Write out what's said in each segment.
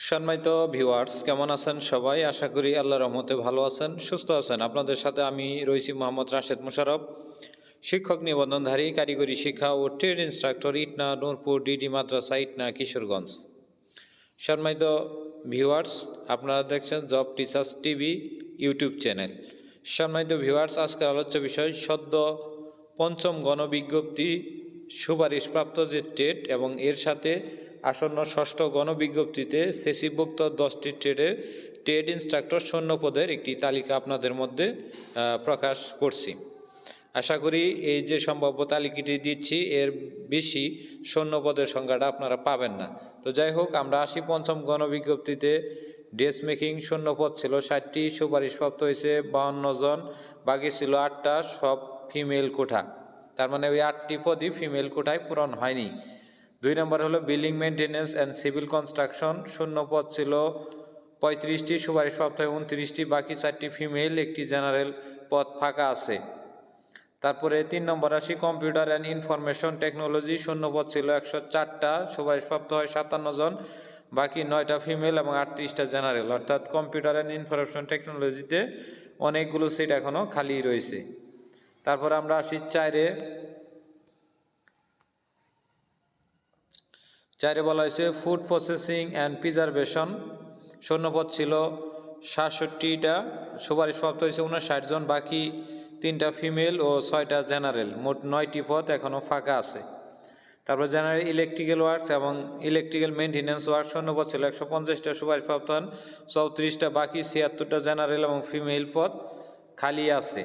সম্মানিত ভিউয়ার্স, কেমন আছেন সবাই? আশা করি আল্লাহর রহমতে ভালো আছেন, সুস্থ আছেন। আপনাদের সাথে আমি রয়েছি মোহাম্মদ রাশেদ মোশাররফ, শিক্ষক নিবন্ধনধারী, কারিগরি শিক্ষা ও trade instructor, Itna Nurpur DD Madrasa, Itna, Kishoreganj. সম্মানিত ভিউয়ার্স, আপনারা দেখছেন job teachers TV YouTube channel. সম্মানিত ভিউয়ার্স, আজকের আলোচ্য বিষয় সদ্য পঞ্চম গণবিজ্ঞপ্তি সুপারিশপ্রাপ্ত যে ট্রেড এবং এর সাথে আসন্ন ষষ্ঠ গণবিজ্ঞপ্তিতে সেসিভুক্ত 10টি ট্রেড ইনস্ট্রাক্টর শূন্য পদের একটি তালিকা আপনাদের মধ্যে প্রকাশ করছি। আশা করি এই যে সম্ভাব্য তালিকাটি দিচ্ছি এর বেশি শূন্য পদের সংখ্যাটা আপনারা পাবেন না। তো যাই হোক, আমরা আসি পঞ্চম গণবিজ্ঞপ্তিতে। ড্রেস মেকিং শূন্য পদ ছিল 60টি, সুপারিশপ্রাপ্ত হয়েছে 52 জন, বাকি ছিল 8টা, সব ফিমেল কোঠা। তার মানে ওই 8টি পদই ফিমেল কোঠায় পূরণ হয়নি। 2 নম্বর হলো building maintenance and civil construction, শূন্য পদ ছিল 35টি, সুপারিশপ্রাপ্ত হয় 29টি, বাকি 4টি ফিমেল, একটি জেনারেল পদ ফাঁকা আছে। তারপরে 3 নম্বর আসি কম্পিউটার অ্যান্ড ইনফরমেশন টেকনোলজি, শূন্য পদ ছিল 104টা, সুপারিশপ্রাপ্ত হয় 57 জন, বাকি 9টা ফিমেল এবং 38টা জেনারেল। অর্থাৎ কম্পিউটার অ্যান্ড ইনফরমেশন টেকনোলজিতে অনেকগুলো সিট এখনও খালি রয়েছে। তারপর আমরা আসি চারে বলা হয়েছে ফুড প্রসেসিং অ্যান্ড প্রিজারভেশন, শূন্যপদ ছিল 67টা, সুপারিশপ্রাপ্ত হয়েছে 59 জন, বাকি 3টা ফিমেল ও 6টা জেনারেল, মোট 9টি পদ এখনও ফাঁকা আছে। তারপর জেনারেল ইলেকট্রিক্যাল ওয়ার্কস এবং ইলেকট্রিক্যাল মেনটেন্যান্স ওয়ার্ক, শূন্যপদ ছিল 150টা, সুপারিশপ্রাপ্ত হন 34টা, বাকি 76টা জেনারেল এবং ফিমেল পদ খালি আছে।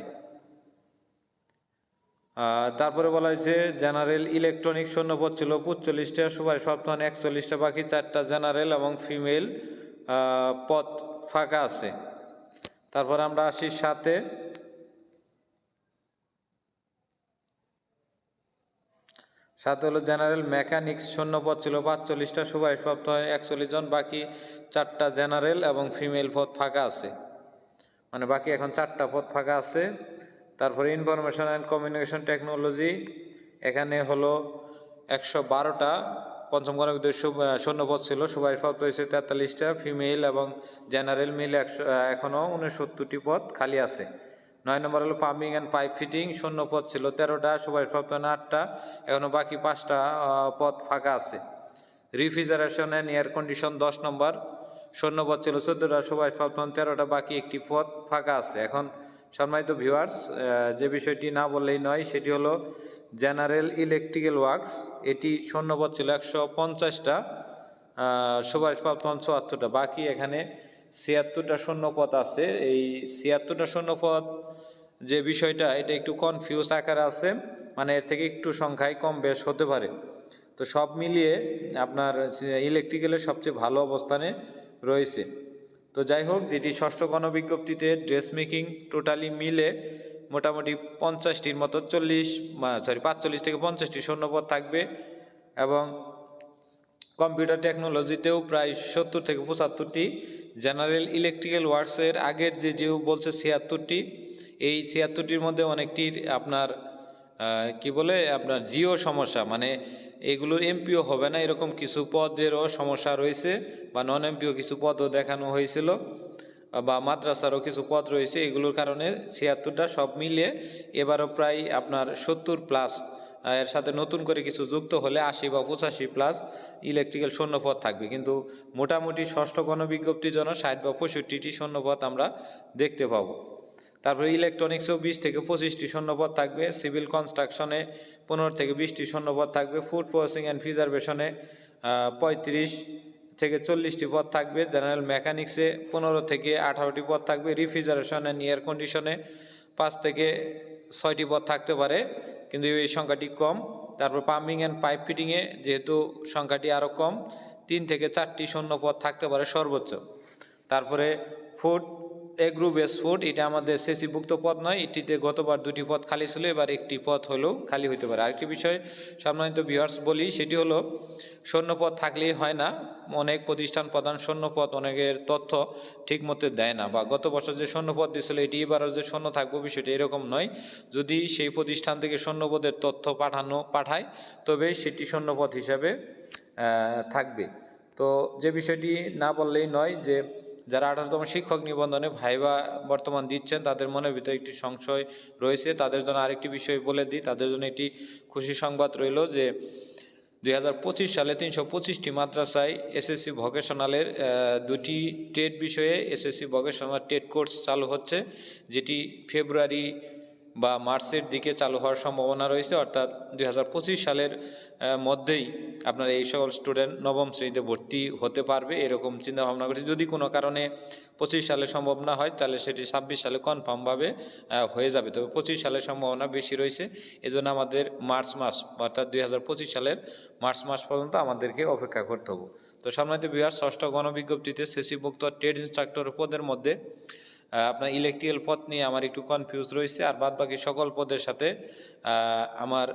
তারপরে বলা হয়েছে জেনারেল ইলেকট্রনিক, শূন্যপদ ছিল 45টা, সুপারিশপ্রাপ্ত হন 41টা, বাকি 4টা জেনারেল এবং ফিমেল পদ ফাঁকা আছে। তারপর আমরা আসি সাথে হলো জেনারেল মেকানিক্স, শূন্যপদ ছিল 45টা, সুপারিশপ্রাপ্ত হয় 41 জন, বাকি 4টা জেনারেল এবং ফিমেল পদ ফাঁকা আছে। মানে বাকি এখন 4টা পদ ফাঁকা আছে। তারপরে ইনফরমেশন অ্যান্ড কমিউনিকেশন টেকনোলজি, এখানে হলো 112টা, পঞ্চম গণবিজ্ঞপ্তিতে শূন্যপদ ছিল, সুপারিশপ্রাপ্ত হয়েছে 43টা, ফিমেল এবং জেনারেল মিলে এখনও 69টি পদ খালি আছে। 9 নম্বর হলো পাম্পিং অ্যান্ড পাইপ ফিটিং, শূন্যপদ ছিল 13টা, সুপারিশপ্রাপ্ত 8টা, এখনও বাকি 5টা পদ ফাঁকা আছে। রিফ্রিজারেশন অ্যান্ড এয়ার কন্ডিশন 10 নম্বর, শূন্যপদ ছিল 14টা, সুপারিশপ্রাপ্ত 13টা, বাকি একটি পদ ফাঁকা আছে। এখন সম্মানিত ভিউয়ার্স, যে বিষয়টি না বললেই নয় সেটি হলো জেনারেল ইলেকট্রিক্যাল ওয়ার্কস, এটি শূন্যপদ ছিল 150টা, সুপারিশপ্রাপ্ত 74টা, বাকি এখানে 76টা শূন্যপদ আছে। এই 76টা শূন্যপদ যে বিষয়টা, এটা একটু কনফিউজ আকারে আছে, মানে এর থেকে একটু সংখ্যায় কম বেশ হতে পারে। তো সব মিলিয়ে আপনার ইলেকট্রিক্যালের সবচেয়ে ভালো অবস্থানে রয়েছে। তো যাই হোক, যেটি ষষ্ঠ গণবিজ্ঞপ্তিতে ড্রেস মেকিং টোটালি মিলে মোটামুটি 50টির মতো 45 থেকে 50টি শূন্যপদ থাকবে, এবং কম্পিউটার টেকনোলজিতেও প্রায় 70 থেকে 75টি, জেনারেল ইলেকট্রিক্যাল ওয়ার্কসের আগের যে বলছে 76টি, এই 76টির মধ্যে অনেকটির আপনার আপনার জিও সমস্যা, মানে এগুলোর এমপিও হবে না, এরকম কিছু পদেরও সমস্যা রয়েছে, বা নন এমপিও কিছু পদও দেখানো হয়েছিল, বা মাদ্রাসারও কিছু পদ রয়েছে। এগুলোর কারণে 76টা সব মিলিয়ে এবারও প্রায় আপনার 70+, এর সাথে নতুন করে কিছু যুক্ত হলে 80 বা 85+ ইলেকট্রিক্যাল শূন্যপদ থাকবে। কিন্তু মোটামুটি ষষ্ঠ গণবিজ্ঞপ্তির জন্য 60 বা 65টি শূন্যপদ আমরা দেখতে পাবো। তারপরে ইলেকট্রনিক্সেও 20 থেকে 25টি শূন্যপদ থাকবে, সিভিল কনস্ট্রাকশনে 15 থেকে 20টি শূন্যপদ থাকবে, ফুড প্রসেসিং অ্যান্ড প্রিজারভেশনে 35 থেকে 40টি পদ থাকবে, জেনারেল মেকানিক্সে 15 থেকে 18টি পদ থাকবে, রেফ্রিজারেশন অ্যান্ড এয়ার কন্ডিশনে 5 থেকে 6টি পদ থাকতে পারে, কিন্তু এই সংখ্যাটি কম। তারপর পাম্পিং অ্যান্ড পাইপ ফিটিংয়ে যেহেতু সংখ্যাটি আরও কম, 3 থেকে 4টি শূন্যপদ থাকতে পারে সর্বোচ্চ। তারপরে ফুড এগ্রো বেস ফুড, এটা আমাদের সেসিভুক্ত পদ নয়, এটিতে গতবার 2টি পদ খালি ছিল, এবার একটি পদ হলেও খালি হতে পারে। আরেকটি বিষয় সম্মানিত ভিউয়ার্স বলি, সেটি হলো শূন্যপদ থাকলেই হয় না, অনেক প্রতিষ্ঠান প্রধান শূন্যপদ অনেকের তথ্য ঠিক মতো দেয় না, বা গত বছর যে শূন্যপদ দিয়েছিল এটি এবারও যে শূন্য থাকবো বিষয়টা এরকম নয়। যদি সেই প্রতিষ্ঠান থেকে শূন্যপদের তথ্য পাঠায় তবে সেটি শূন্যপদ হিসাবে থাকবে। তো তো যে বিষয়টি না বললেই নয় যে যারা 18তম শিক্ষক নিবন্ধনে ভাইবা বর্তমান দিচ্ছেন তাদের মনের ভিতরে একটি সংশয় রয়েছে, তাদের জন্য আরেকটি বিষয় বলে দিই, তাদের জন্য একটি খুশি সংবাদ রইল যে 2025 সালে 325টি মাদ্রাসায় এসএসসি ভোকেশনালের দুটি টেট বিষয়ে এসএসসি ভোকেশনাল টেট কোর্স চালু হচ্ছে, যেটি ফেব্রুয়ারি বা মার্চের দিকে চালু হওয়ার সম্ভাবনা রয়েছে। অর্থাৎ 2025 সালের মধ্যেই আপনার এই সকল স্টুডেন্ট নবম শ্রেণীতে ভর্তি হতে পারবে, এরকম চিন্তা ভাবনা করছি। যদি কোনো কারণে 25 সালে সম্ভব না হয় তাহলে সেটি 26 সালে কনফার্মভাবে হয়ে যাবে, তবে 25 সালের সম্ভাবনা বেশি রয়েছে। এজন্য আমাদের মার্চ মাস অর্থাৎ 2025 সালের মার্চ মাস পর্যন্ত আমাদেরকে অপেক্ষা করতে হবে। তো সম্মানিত ভিউয়ার্স, ষষ্ঠ গণবিজ্ঞপ্তিতে সেসিভুক্ত ট্রেড ইন্সট্রাক্টর পদের মধ্যে আপনার ইলেকট্রিক্যাল পদ নিয়ে আমার একটু কনফিউজ রয়েছে, আর বাদ বাকি সকল পদের সাথে আমার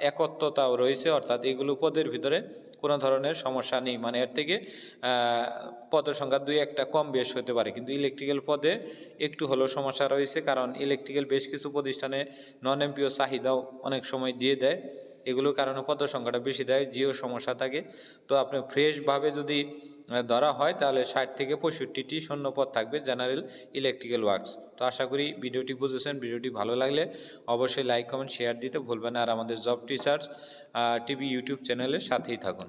একত্রতাও রয়েছে, অর্থাৎ এগুলো পদের ভিতরে কোনো ধরনের সমস্যা নেই, মানে এর থেকে পদের সংখ্যা 2-1টা কম বেশ হতে পারে, কিন্তু ইলেকট্রিক্যাল পদে একটু হলেও সমস্যা রয়েছে, কারণ ইলেকট্রিক্যাল বেশ কিছু প্রতিষ্ঠানে নন এমপিও চাহিদাও অনেক সময় দিয়ে দেয়, এগুলোর কারণে পদের সংখ্যাটা বেশি দেয়, জিও সমস্যা থাকে। তো আপনি ফ্রেশভাবে যদি ধরা হয় তাহলে 60 থেকে 65টি শূন্যপদ থাকবে জেনারেল ইলেকট্রিক্যাল ওয়ার্কস। তো আশা করি ভিডিওটি বুঝেছেন। ভিডিওটি ভালো লাগলে অবশ্যই লাইক কমেন্ট শেয়ার দিতে ভুলবেন না, আর আমাদের জব টিচার্স টিভি ইউটিউব চ্যানেলের সাথেই থাকুন।